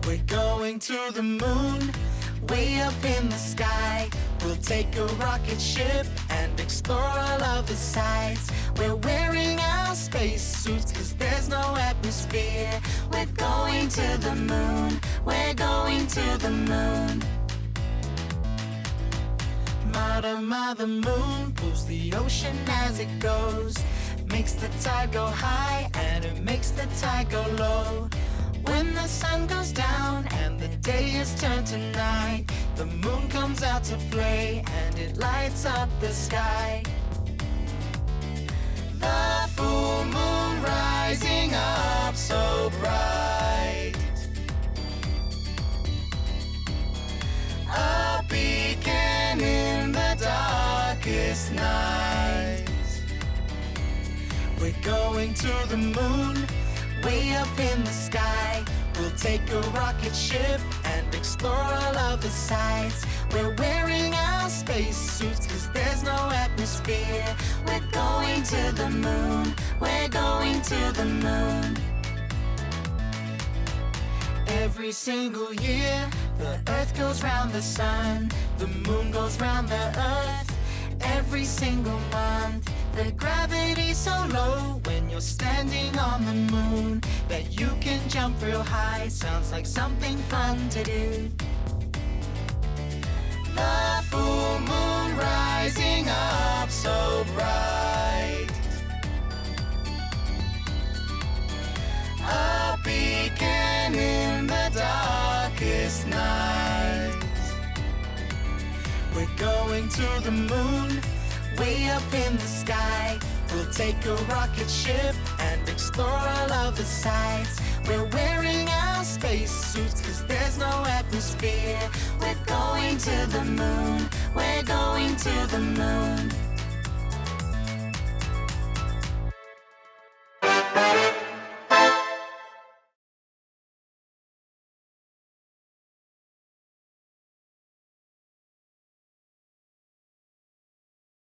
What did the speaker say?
We're going to the moon, way up in the sky. We'll take a rocket ship and explore all of the sights. We're wearing our space suits 'cause there's no atmosphere. We're going to the moon, we're going to the moon. Marama, the moon, pulls the ocean as it goes. Makes the tide go high and it makes the tide go low. When the sun goes down and the day is turned to night, the moon comes out to play and it lights up the sky. The full moon rising up so bright, a beacon in the darkest night. We're going to the moon, way up in the sky. We'll take a rocket ship and explore all of the sights. We're wearing our space suits 'cause there's no atmosphere. We're going to the moon, we're going to the moon. Every single year, the earth goes round the sun, the moon goes round the earth. Every single month, the gravity's so low when you're standing on the moon that you can jump real high. Sounds like something fun to do. The full moon rising up so bright, a beacon in the darkest night. We're going to the moon, way up in the sky. We'll take a rocket ship and explore all of the sights. We're wearing our space suits 'cause there's no atmosphere. We're going to the moon, we're going to the moon.